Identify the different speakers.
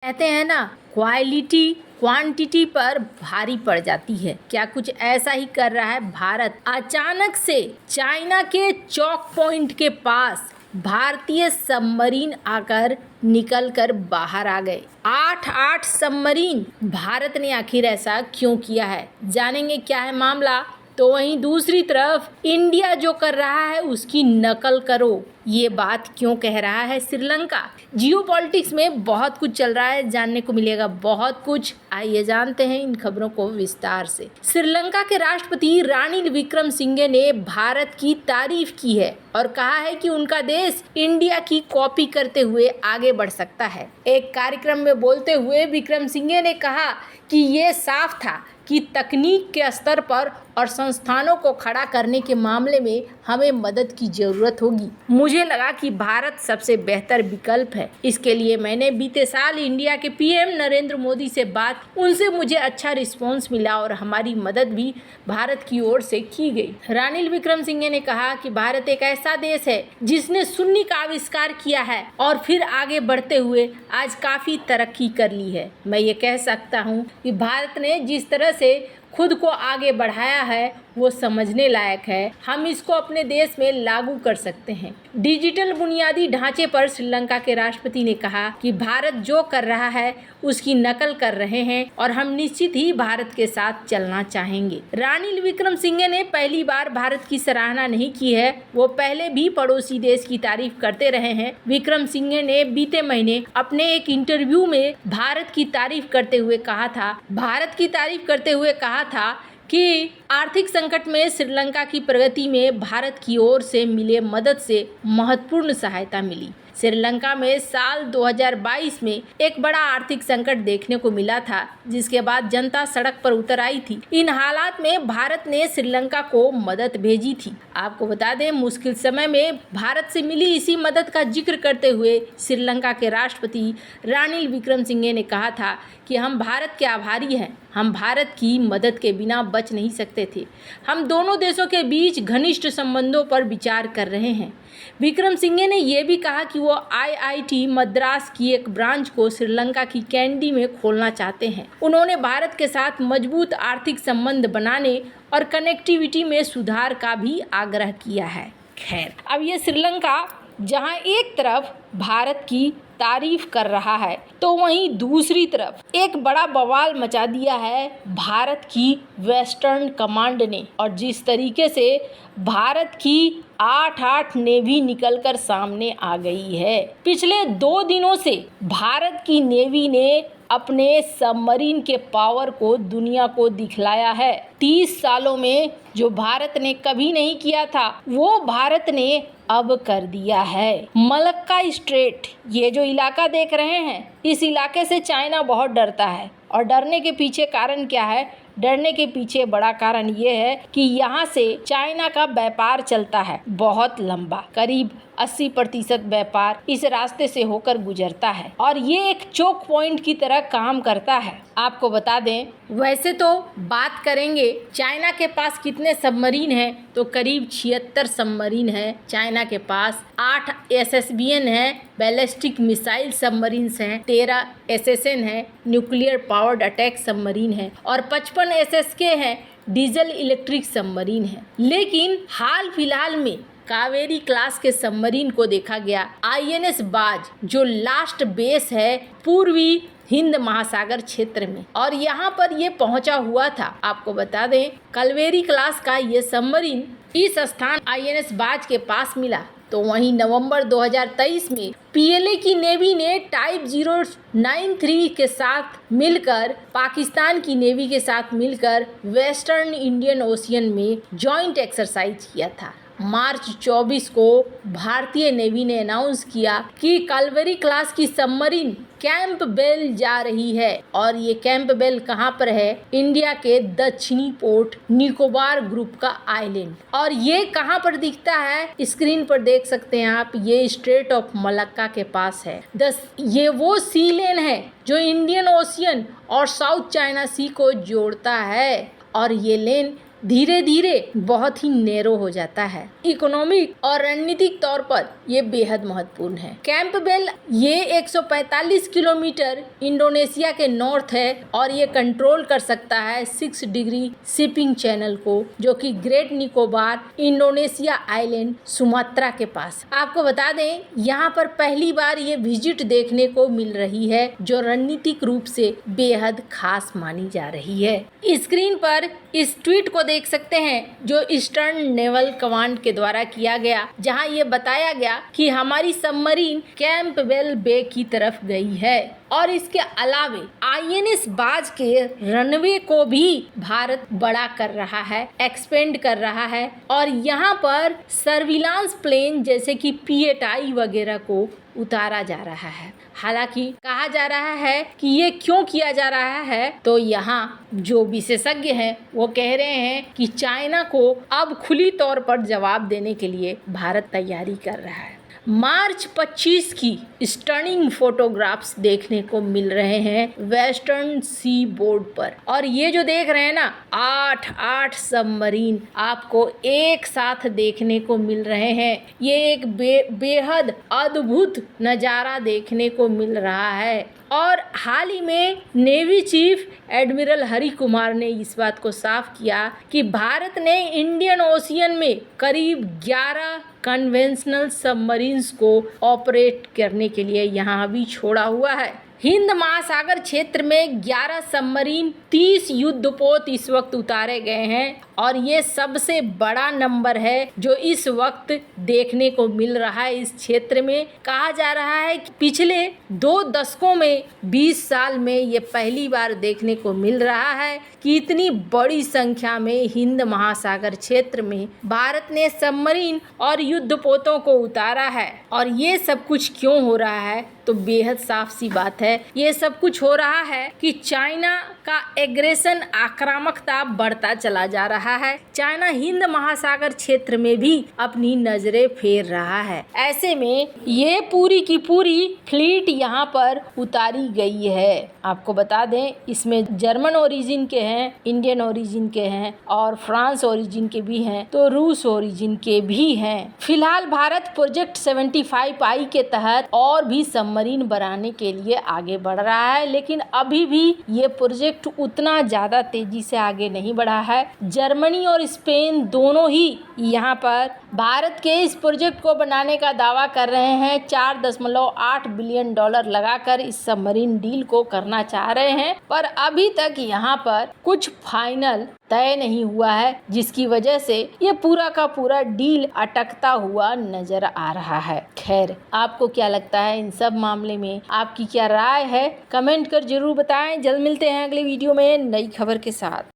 Speaker 1: कहते हैं ना, क्वालिटी क्वांटिटी पर भारी पड़ जाती है। क्या कुछ ऐसा ही कर रहा है भारत। अचानक से चाइना के चौक पॉइंट के पास भारतीय सबमरीन आकर निकल कर बाहर आ गए। 8 सबमरीन। भारत ने आखिर ऐसा क्यों किया है, जानेंगे क्या है मामला। तो वहीं दूसरी तरफ इंडिया जो कर रहा है उसकी नकल करो, ये बात क्यों कह रहा है श्रीलंका। जियोपॉलिटिक्स में बहुत कुछ चल रहा है, जानने को मिलेगा बहुत कुछ। आइए जानते हैं इन खबरों को विस्तार से। श्रीलंका के राष्ट्रपति रानिल विक्रमसिंघे ने भारत की तारीफ की है और कहा है कि उनका देश इंडिया की कॉपी करते हुए आगे बढ़ सकता है। एक कार्यक्रम में बोलते हुए विक्रमसिंघे ने कहा कि ये साफ था कि तकनीक के स्तर पर और संस्थानों को खड़ा करने के मामले में हमें मदद की ज़रूरत होगी। मुझे लगा कि भारत सबसे बेहतर विकल्प है। इसके लिए मैंने बीते साल इंडिया के पीएम नरेंद्र मोदी से बात, उनसे मुझे अच्छा रिस्पॉन्स मिला और हमारी मदद भी भारत की ओर से की गई। रानिल विक्रमसिंघे ने कहा कि भारत एक ऐसा देश है जिसने शून्य का आविष्कार किया है और फिर आगे बढ़ते हुए आज काफ़ी तरक्की कर ली है। मैं ये कह सकता हूँ कि भारत ने जिस तरह से खुद को आगे बढ़ाया है वो समझने लायक है। हम इसको अपने देश में लागू कर सकते हैं। डिजिटल बुनियादी ढांचे पर श्रीलंका के राष्ट्रपति ने कहा कि भारत जो कर रहा है उसकी नकल कर रहे हैं और हम निश्चित ही भारत के साथ चलना चाहेंगे। रानिल विक्रमसिंघे ने पहली बार भारत की सराहना नहीं की है, वो पहले भी पड़ोसी देश की तारीफ करते रहे हैं। विक्रमसिंघे ने बीते महीने अपने एक इंटरव्यू में भारत की तारीफ करते हुए कहा था कि आर्थिक संकट में श्रीलंका की प्रगति में भारत की ओर से मिले मदद से महत्वपूर्ण सहायता मिली। श्रीलंका में साल 2022 में एक बड़ा आर्थिक संकट देखने को मिला था, जिसके बाद जनता सड़क पर उतर आई थी। इन हालात में भारत ने श्रीलंका को मदद भेजी थी। आपको बता दें, मुश्किल समय में भारत से मिली इसी मदद का जिक्र करते हुए श्रीलंका के राष्ट्रपति रानिल विक्रमसिंघे ने कहा था कि हम भारत के आभारी हैं। हम भारत की मदद के बिना बच नहीं सकते थे। हम दोनों देशों के बीच घनिष्ठ संबंधों पर विचार कर रहे हैं। विक्रमसिंघे ने यह भी कहा कि वो आईआईटी मद्रास की एक ब्रांच को श्रीलंका की कैंडी में खोलना चाहते हैं। उन्होंने भारत के साथ मजबूत आर्थिक संबंध बनाने और कनेक्टिविटी में सुधार का भी आग्रह किया है। खैर, अब ये श्रीलंका जहां एक तरफ भारत की तारीफ कर रहा है तो वहीं दूसरी तरफ एक बड़ा बवाल मचा दिया है भारत की वेस्टर्न कमांड ने। और जिस तरीके से भारत की 8 नेवी निकलकर सामने आ गई है। पिछले 2 दिनों से भारत की नेवी ने अपने सबमरीन के पावर को दुनिया को दिखलाया है। 30 सालों में जो भारत ने कभी नहीं किया था वो भारत ने अब कर दिया है। मलक्का स्ट्रेट, ये जो इलाका देख रहे हैं, इस इलाके से चाइना बहुत डरता है। और डरने के पीछे कारण क्या है? डरने के पीछे बड़ा कारण ये है कि यहाँ से चाइना का व्यापार चलता है बहुत लंबा, करीब 80% व्यापार इस रास्ते से होकर गुजरता है और ये एक चोक पॉइंट की तरह काम करता है। आपको बता दें, वैसे तो बात करेंगे चाइना के पास कितने सबमरीन हैं तो करीब 76 सबमरीन है चाइना के पास। 8 SSBN है, बैलिस्टिक मिसाइल सबमरीन्स हैं, 13 SSN है, न्यूक्लियर पावर्ड अटैक सबमरीन है और 55 SSK है, डीजल इलेक्ट्रिक सबमरीन है। लेकिन हाल फिलहाल में कावेरी क्लास के सबमरीन को देखा गया। INS बाज जो लास्ट बेस है पूर्वी हिंद महासागर क्षेत्र में और यहाँ पर ये पहुंचा हुआ था। आपको बता दें, कावेरी क्लास का ये सबमरीन इस स्थान INS बाज के पास मिला। तो वहीं नवंबर 2023 में PLA की नेवी ने टाइप 093 के साथ मिलकर, पाकिस्तान की नेवी के साथ मिलकर वेस्टर्न इंडियन ओशियन में जॉइंट एक्सरसाइज किया था। मार्च 24 को भारतीय नेवी ने अनाउंस किया कि कावेरी क्लास की सबमरीन कैंपबेल जा रही है। और ये कैंपबेल कहाँ पर है? इंडिया के दक्षिणी पोर्ट निकोबार ग्रुप का आइलैंड। और ये कहाँ पर दिखता है? स्क्रीन पर देख सकते हैं आप, ये स्ट्रेट ऑफ मलक्का के पास है। ये वो सी लेन है जो इंडियन ओशियन और साउथ चाइना सी को जोड़ता है और ये लेन धीरे धीरे बहुत ही नैरो हो जाता है। इकोनॉमिक और रणनीतिक तौर पर ये बेहद महत्वपूर्ण है। कैंपबेल ये 145 किलोमीटर इंडोनेशिया के नॉर्थ है और ये कंट्रोल कर सकता है 6 डिग्री शिपिंग चैनल को, जो कि great Nicobar Indonesia island Sumatra के पास। आपको बता दें, यहाँ पर पहली बार ये विजिट देखने को मिल रही है, जो रणनीतिक रूप से बेहद खास मानी जा रही है। स्क्रीन पर इस ट्वीट को देख सकते हैं जो ईस्टर्न नेवल कमांड के द्वारा किया गया, जहां ये बताया गया कि हमारी सबमरीन कैंपबेल बे की तरफ गई है और इसके अलावे आईएनएस बाज के रनवे को भी भारत बड़ा कर रहा है, एक्सपेंड कर रहा है और यहाँ पर सर्विलांस प्लेन जैसे कि P-8I वगैरह को उतारा जा रहा है। हालांकि कहा जा रहा है कि ये क्यों किया जा रहा है, तो यहाँ जो विशेषज्ञ हैं वो कह रहे हैं कि चाइना को अब खुली तौर पर जवाब देने के लिए भारत तैयारी कर रहा है। मार्च 25 की स्टनिंग फोटोग्राफ्स देखने को मिल रहे हैं वेस्टर्न सी बोर्ड पर, और ये जो देख रहे हैं ना 8 सबमरीन आपको एक साथ देखने को मिल रहे हैं। ये एक बेहद अद्भुत नज़ारा देखने को मिल रहा है। और हाल ही में navy chief admiral Hari Kumar ने इस बात को साफ किया कि भारत ने इंडियन ओशियन में करीब 11 कन्वेंशनल सबमरीन्स को ऑपरेट करने के लिए यहाँ भी छोड़ा हुआ है। हिंद महासागर क्षेत्र में 11 सबमरीन, 30 युद्धपोत इस वक्त उतारे गए हैं और ये सबसे बड़ा नंबर है जो इस वक्त देखने को मिल रहा है इस क्षेत्र में। कहा जा रहा है कि पिछले 2 दशकों में 20 साल में ये पहली बार देखने को मिल रहा है कि इतनी बड़ी संख्या में हिंद महासागर क्षेत्र में भारत ने सबमरीन और युद्धपोतों को उतारा है। और ये सब कुछ क्यों हो रहा है, तो बेहद साफ सी बात है, ये सब कुछ हो रहा है कि चाइना का एग्रेशन, आक्रामकता बढ़ता चला जा रहा है। चाइना हिंद महासागर क्षेत्र में भी अपनी नजरें फेर रहा है। ऐसे में ये पूरी की पूरी फ्लीट यहाँ पर उतारी गई है। आपको बता दें, इसमें जर्मन ओरिजिन के हैं, इंडियन ओरिजिन के हैं और फ्रांस ओरिजिन के भी हैं, तो रूस ओरिजिन के भी हैं। फिलहाल भारत प्रोजेक्ट 75I के तहत और भी सबमरीन बनाने के लिए आगे बढ़ रहा है, लेकिन अभी भी ये प्रोजेक्ट उतना ज़्यादा तेजी से आगे नहीं बढ़ा है। जर्मनी और स्पेन दोनों ही यहाँ पर भारत के इस प्रोजेक्ट को बनाने का दावा कर रहे हैं। $4.8 बिलियन लगाकर इस सबमरीन डील को करना चाह रहे हैं, पर अभी तक यहाँ पर कुछ फाइनल तय नहीं हुआ है, जिसकी वजह से ये पूरा का पूरा डील अटकता हुआ नजर आ रहा है। खैर, आपको क्या लगता है इन सब मामले में, आपकी क्या राय है, कमेंट कर जरूर बताएं। जल्द मिलते हैं अगले वीडियो में नई खबर के साथ।